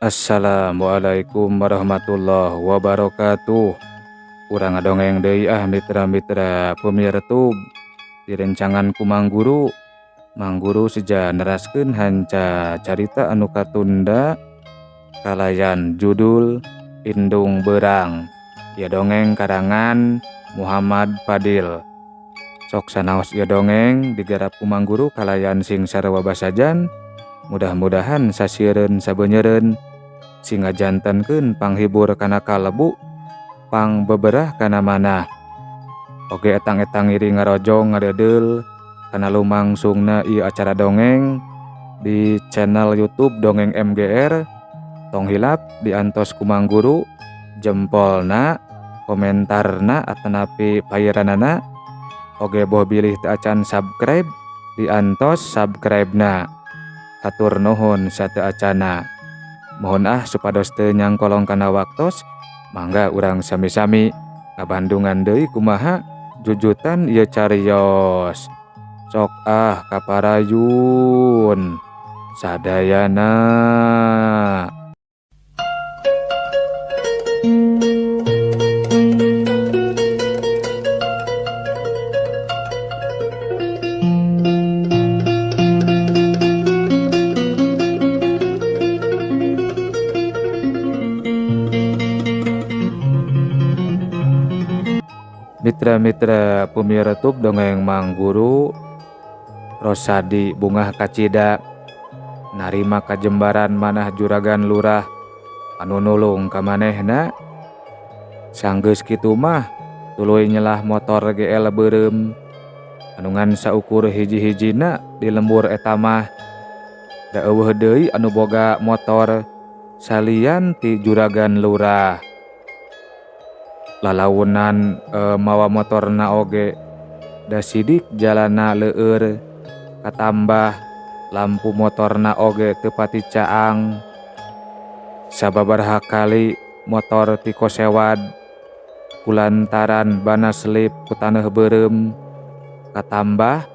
Assalamualaikum warahmatullahi wabarakatuh. Urang ngadongeng deui mitra-mitra pemirtub. Direncangan ku Mang Guru. Mang Guru seja neraskeun hanca carita anu katunda kalayan judul Indung Beurang. Ieu dongeng karangan Muhammad Fadil. Sok sanaos ieu dongeng digarap ku Mang Guru kalayan sing sarua basajan. Mudah-mudahan sasieun sabeunyereun sing ngajantenkeun panghibur kana kalebu, pangbeberah kana manah. Oge etang-etang iri ngarojong ngadeudel kana lumangsungna ieu acara dongeng di channel YouTube Dongeng MGR. Tong hilap diantos ku Mang Guru jempolna, komentarna atanapi pairanana. Oge boh bilih teu acan subscribe diantos subscribe-na. Hatur nuhun sateu acana. Mohon supados teu nyangkolong kana waktos, mangga urang sami-sami ngabandungan deui kumaha jujutan ieu cariyos. Sok kaparayun sadayana. Mitra-mitra pemirtub dongeng Mang Guru. Rosadi bungah kacida narima kajembaran manah juragan lurah anu nulung ka manehna. Sanggeus kitu mah tuluy nyelah motor GL beureum anu ngan saukur hiji-hijina di lembur eta mah. Da eueuh deui anu boga motor salian ti juragan lurah. Lalaunan mawa motorna oge da sidik jalanna leueur, katambah lampu motorna oge teu pati caang. Sababaraha kali motor ti kosewad kulantaran bana selip ku taneuh beureum, katambah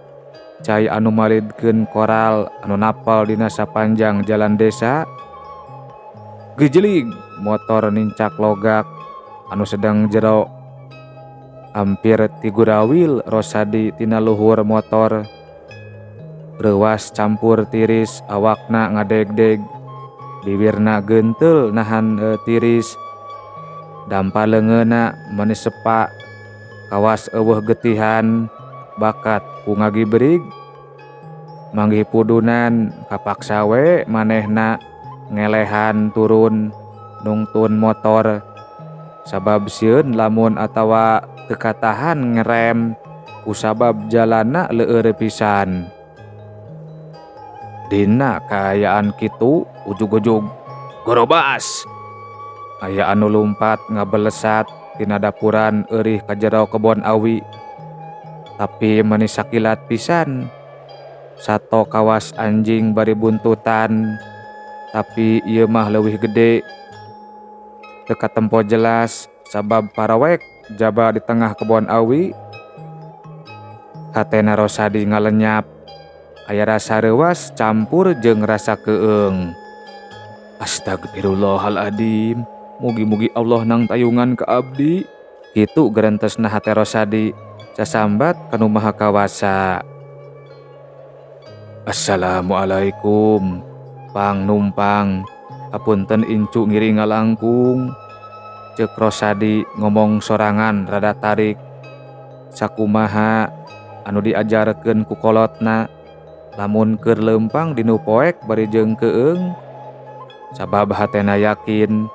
cai anu malidkeun koral anu napal dina sapanjang jalan desa. Gejelig motor nincak logak anu sedang jero. Hampir 3 rawil Rosadi tina luhur motor. Reuwas campur tiris awakna ngadegdeg, bibirna geunteul nahan tiris. Dampa leungeunna manis sepa, kawas eueuh getihan bakat ku ngagibrig. Manggih pudunan kapaksa we manehna ngelehan turun nungtun motor. Sabab sieun lamun atawa teu katahan ngerem kusabab jalanna leueur pisan. Dina kaayaan kitu ujug-ujug gorobas aya anu lumpat ngabelesat tina dapuran eurih ka jero kebon awi. Tapi manis sakilat pisan sato kawas anjing bari buntutan, tapi ieu mah leuwih gede. Teu katempo jelas sabab parawek jaba di tengah kebon awi. Hatena Rosadi ngalenyap, aya rasa reuwas campur jeung rasa keueung. Astagfirullahaladzim, mugi-mugi Allah nang tayungan ka abdi. Kitu gerentesna hate Rosadi sasambat kanu Maha Kawasa. Assalamualaikum, pang numpang. Hapunten incu ngiri ngalangkung. Ceuk Rosadi ngomong sorangan rada tarik. Sakumaha anu diajarkeun ku kolotna lamun keur leumpang dinu poek bari jeung keueung. Sabab hatena yakin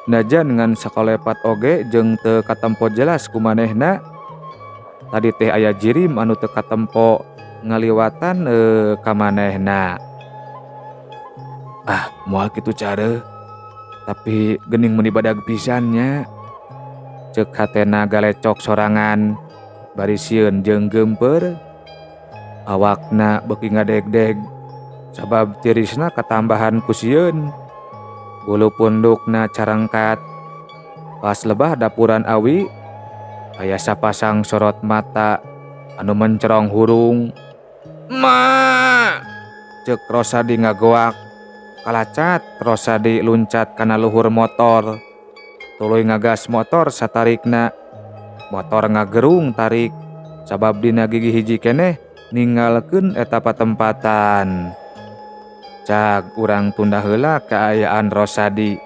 najan ngan sakolepat oge jeung teu katempo jelas ku manehna. Tadi teh aya jirim anu teu katempo ngaliwatan ka manehna. Moal kitu care, tapi geuning meuni badag pisannya. Ceuk hatena galecok sorangan bari sieun jeung geumpeur. Awakna beuki ngadegdeg sabab tirisna katambahan ku sieun. Bulu pundukna carangkat. Pas lebah dapuran awi aya sapasang sorot mata anu mencerong hurung. "Ma!" ceuk Rosadi ngagoak. kalacat Rosadi luncat kana luhur motor. Tuluy ngagas motor satarikna. Motor ngagerung tarik. Sabab dina gigi hiji keneh ninggalkeun eta patempatan. Cag urang tunda heula kaayaan Rosadi.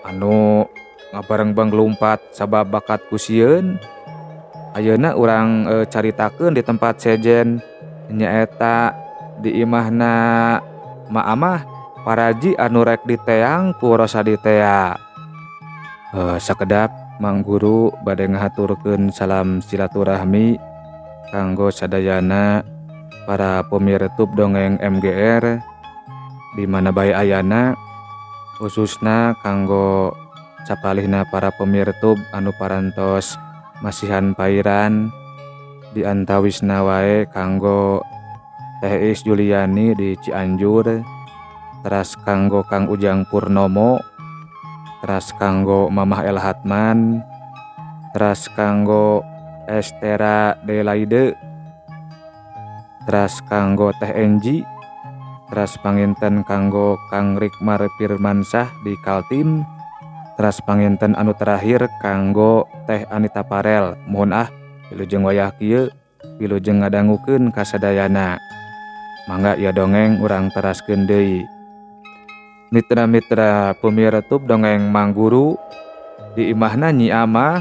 Anu ngabareng-beng lumpat sabab bakat ku sieun. Ayeuna urang caritakeun di tempat sejen nyaeta di imahna Maamah paraji anu rek diteang ku Rosadi tea. Sakedap Mang Guru bade ngahaturkeun salam silaturahmi kanggo sadayana para pemirtub dongeng MGR di mana bae ayana, khususna kanggo sapalihna para pemirtub anu parantos masihan pairan di antawisna wae kanggo Teh Is Juliani di Cianjur, teras kanggo Kang Ujang Purnomo, teras kanggo Mamah El Hatman, teras kanggo Estera Delaide, teras kanggo Teh Enji, teras panginten kanggo Kang Rikmar Firmansah di Kaltim, teras panginten anu terakhir kanggo Teh Anita Parel. Mohon wilujeng wayah kieu wilujeng ngadangukeun kasadayana. Mangga ieu dongeng urang teraskeun deui. Mitra-mitra pemirtub dongeng Mang Guru, di imahna Nyi Amah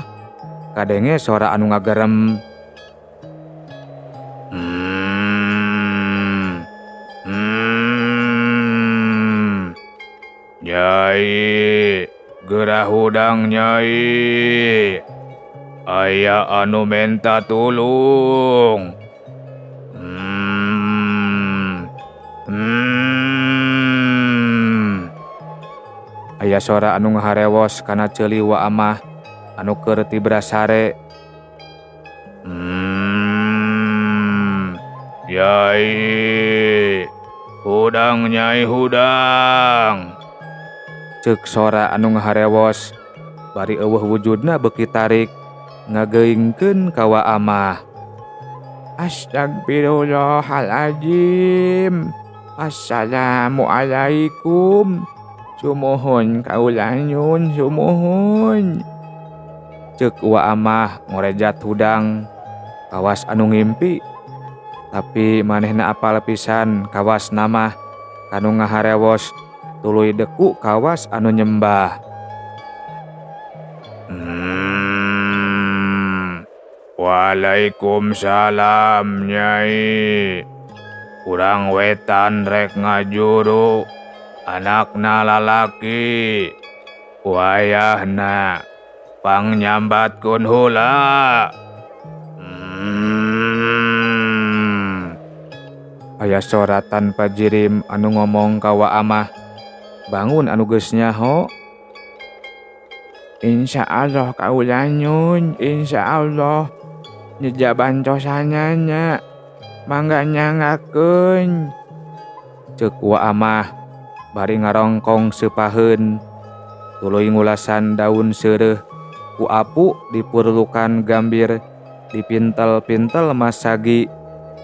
kadenge suara anu ngagerem. Nyai, gerah hudang Nyai. Aya anu menta tulung. Aya sora anu ngaharewos kana ceuli wa Amah anu keur tibra sare. Nyai, hudang Nyai hudang. Ceuk sora anu ngaharewos bari eueuh wujudna beuki tarik ngageingkeun ka wa Amah. Astagfirullahaladzim. Assalamualaikum. Sumuhun kaula nyun sumuhun. Ceuk wa Amah ngorejat hudang kawas anu ngimpi. Tapi manehna apal pisan kawas namah kanu ngaharewos tuluy deku kawas anu nyembah. Waalaikumsalam Nyai. Urang wetan rek ngajuru anakna lalaki. Wayahna pangnyambatkeun heula. Aya sora tanpa jirim anu ngomong ka wa Amah. Bangun anu geus nyaho. Insyaallah kaula nyun, insyaallah. Nyejaban cosannya nya. Mangga nyangakeun. Ceuk wa Amah bari ngarongkong seupaheun. Tuluy ngulasan daun seureuh ku apu dipurlukan gambir, dipintel-pintel masagi,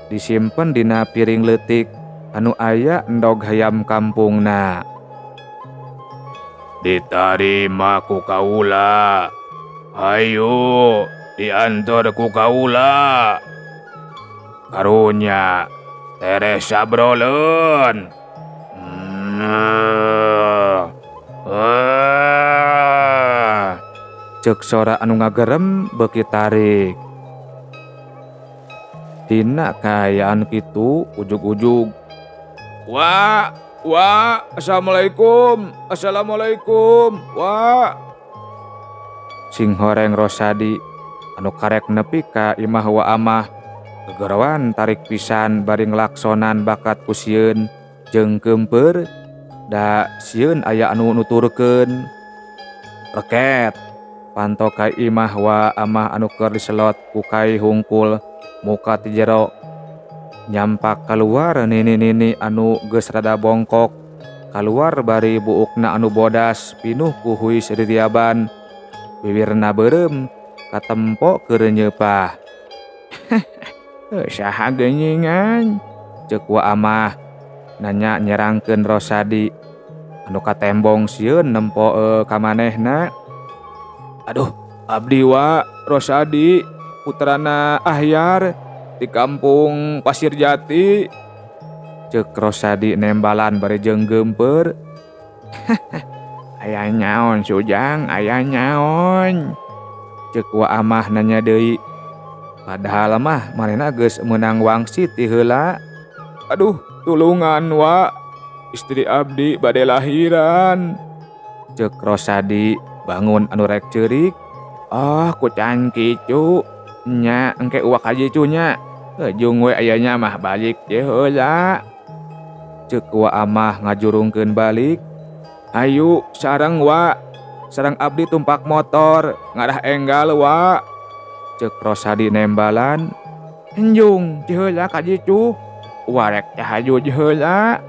disimpen dina piring leutik anu aya endog hayam kampungna. Ditarima ku kaula. Hayu diantar ku kaula. Karunya tereh sabroleun. Ceuk sora anu ngagerem beuki tarik. Tina kaayaan kitu ujug-ujug. Wa, assalamualaikum, assalamualaikum, wa. Sing horeng Rosadi anu karek nepi ka imah wa Amah gegorowan tarik pisan bari nglaksonan bakat ku sieun jeung keumpeur. Da sieun aya anu nuturkeun. Reket panto ka imah wa Amah anu keur diselot ku kai hungkul muka ti jero. Nyampak kaluar nini-nini anu geus rada bongkok. Kaluar bari buukna anu bodas pinuh ku huis ririaban. Bibirna beureum katempo keur nyeupah. Saha geunyiingan? Ceuk wa Amah nanya nyerangkeun Rosadi. anu katembong sieun nempo ka manehna. Aduh, abdi wa Rosadi, putrana Ahyar di kampung Pasir Jati. Ceuk Rosadi nembalan bari jenggeumpeur. Aya naon Sujang, aya naon? Ceuk wa amah nanya deui. Padahal mah manehna geus meunang wangsit ti heula. Aduh, tulungan wa, istri abdi bade lahiran. Ceuk Rosadi bangun anu rek ceurik. Oh, kucan kicu. Nya engke uwak haji cunya. Jeung we ayanya mah balik je heula. Ceuk wa amah ngajurungkeun balik. Hayu sareng wa. Sareng abdi tumpak motor, ngarah enggal wa. Ceuk Rosadi nembalan. Enjung je heula ka jicu. Warek teh haju je heula.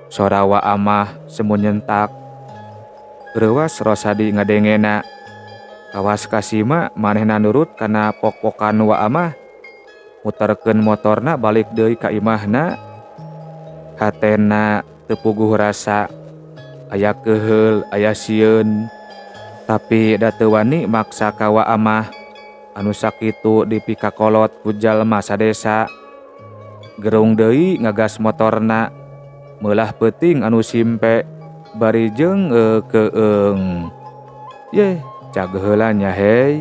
Sora wa amah semu nyentak. Reuwas Rosadi ngadengena. Kawas kasima manehna nurut kana pok-pokan wa amah. Muterkeun motorna balik deui ka imahna. Hatena teu puguh rasa. Aya keheul, aya sieun. Tapi da teu wani maksa ka wa amah. Anu sakitu dipikakolot ku jalma sadesa. Gerung deui ngagas motorna. Meulah peuting anu simpe. Bari jeung keueung. Yeh, cag heula nya hei.